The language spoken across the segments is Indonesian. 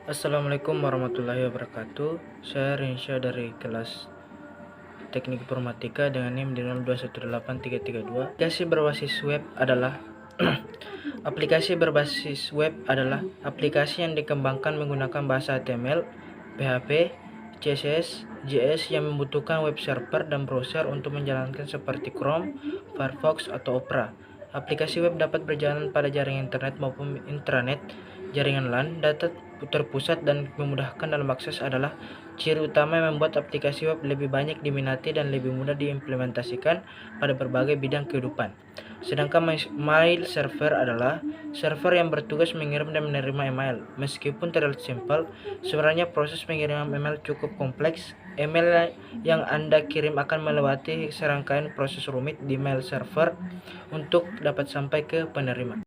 Assalamualaikum warahmatullahi wabarakatuh. Saya Rinsya dari kelas Teknik Informatika dengan NIM di 0218332. Aplikasi berbasis web adalah aplikasi yang dikembangkan menggunakan bahasa HTML, PHP, CSS, JS yang membutuhkan web server dan browser untuk menjalankan seperti Chrome, Firefox, atau Opera. Aplikasi web dapat berjalan pada jaringan internet maupun intranet, jaringan LAN. Data terpusat dan memudahkan dalam akses adalah ciri utama yang membuat aplikasi web lebih banyak diminati dan lebih mudah diimplementasikan pada berbagai bidang kehidupan. Sedangkan mail server adalah server yang bertugas mengirim dan menerima email. Meskipun terlihat simpel, sebenarnya proses pengiriman email cukup kompleks. Email yang Anda kirim akan melewati serangkaian proses rumit di mail server untuk dapat sampai ke penerima.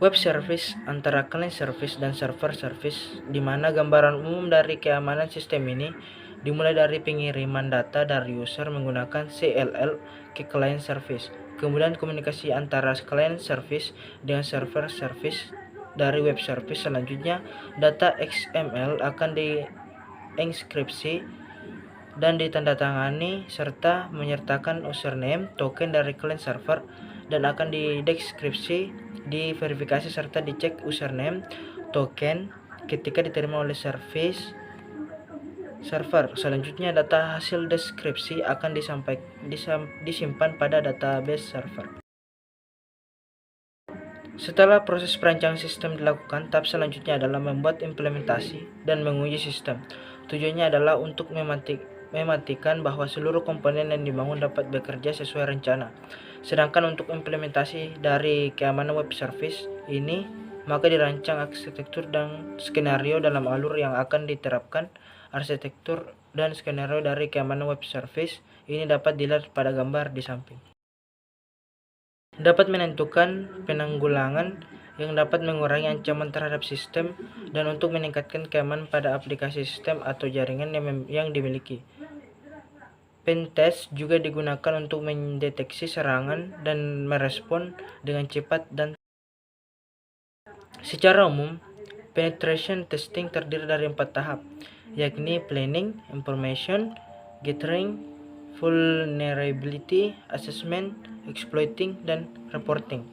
Web service antara client service dan server service, di mana gambaran umum dari keamanan sistem ini dimulai dari pengiriman data dari user menggunakan CLL ke client service, kemudian komunikasi antara client service dengan server service dari web service. Selanjutnya, data XML akan dienkripsi dan ditandatangani serta menyertakan username token dari client server dan akan dideskripsi, diverifikasi serta dicek username token ketika diterima oleh server. Selanjutnya, data hasil deskripsi akan disimpan pada database server. Setelah proses perancangan sistem dilakukan, tahap selanjutnya adalah membuat implementasi dan menguji sistem. Tujuannya adalah untuk memastikan bahwa seluruh komponen yang dibangun dapat bekerja sesuai rencana. Sedangkan untuk implementasi dari keamanan web service ini, maka dirancang arsitektur dan skenario dalam alur yang akan diterapkan. Arsitektur dan skenario dari keamanan web service ini dapat dilihat pada gambar di samping. Dapat menentukan penanggulangan yang dapat mengurangi ancaman terhadap sistem dan untuk meningkatkan keamanan pada aplikasi sistem atau jaringan yang dimiliki. Pentest juga digunakan untuk mendeteksi serangan dan merespon dengan cepat dan secara umum. Penetration testing terdiri dari 4 tahap, yakni planning, information gathering, vulnerability assessment, exploiting, dan reporting.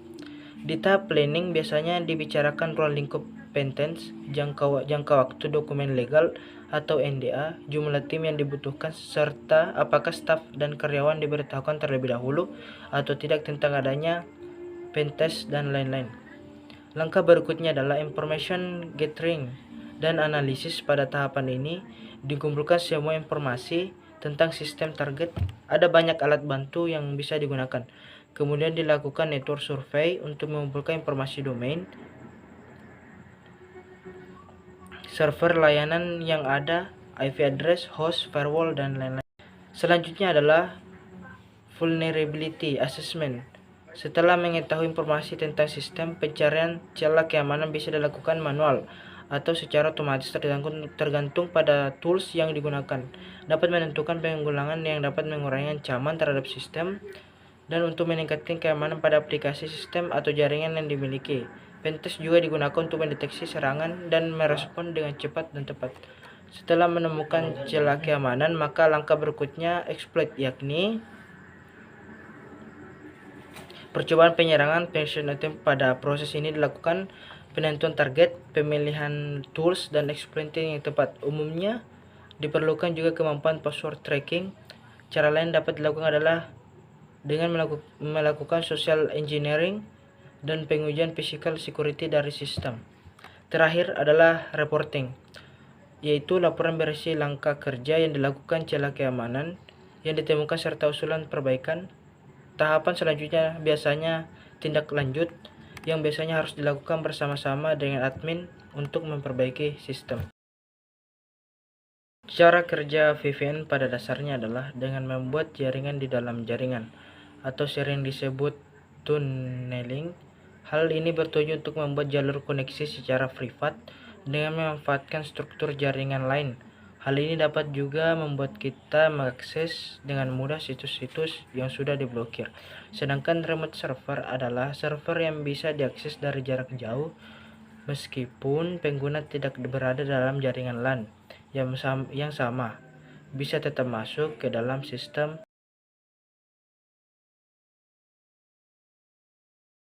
Di tahap planning biasanya dibicarakan ruang lingkup pentest, jangka waktu dokumen legal atau NDA, jumlah tim yang dibutuhkan, serta apakah staf dan karyawan diberitahukan terlebih dahulu atau tidak tentang adanya pentest dan lain-lain. Langkah berikutnya adalah information gathering dan analisis. Pada tahapan ini dikumpulkan semua informasi tentang sistem target. Ada banyak alat bantu yang bisa digunakan. Kemudian dilakukan network survey untuk mengumpulkan informasi domain, server layanan yang ada, IP address, host, firewall, dan lain-lain. Selanjutnya adalah vulnerability assessment. Setelah mengetahui informasi tentang sistem, pencarian celah keamanan bisa dilakukan manual atau secara otomatis tergantung pada tools yang digunakan. Dapat menentukan penanggulangan yang dapat mengurangi ancaman terhadap sistem dan untuk meningkatkan keamanan pada aplikasi sistem atau jaringan yang dimiliki. Pentest juga digunakan untuk mendeteksi serangan dan merespon dengan cepat dan tepat. Setelah menemukan celah keamanan, maka langkah berikutnya exploit, yakni percobaan penyerangan. Pada proses ini dilakukan penentuan target, pemilihan tools, dan exploiting yang tepat. Umumnya diperlukan juga kemampuan password tracking. Cara lain dapat dilakukan adalah dengan melakukan social engineering dan pengujian physical security dari sistem. Terakhir adalah reporting, yaitu laporan berisi langkah kerja yang dilakukan, celah keamanan yang ditemukan, serta usulan perbaikan. Tahapan selanjutnya biasanya tindak lanjut yang biasanya harus dilakukan bersama-sama dengan admin untuk memperbaiki sistem. Cara kerja VPN pada dasarnya adalah dengan membuat jaringan di dalam jaringan atau sering disebut tunneling. Hal ini bertujuan untuk membuat jalur koneksi secara privat dengan memanfaatkan struktur jaringan lain. Hal ini dapat juga membuat kita mengakses dengan mudah situs-situs yang sudah diblokir. Sedangkan remote server adalah server yang bisa diakses dari jarak jauh Meskipun pengguna tidak berada dalam jaringan LAN yang sama, bisa tetap masuk ke dalam sistem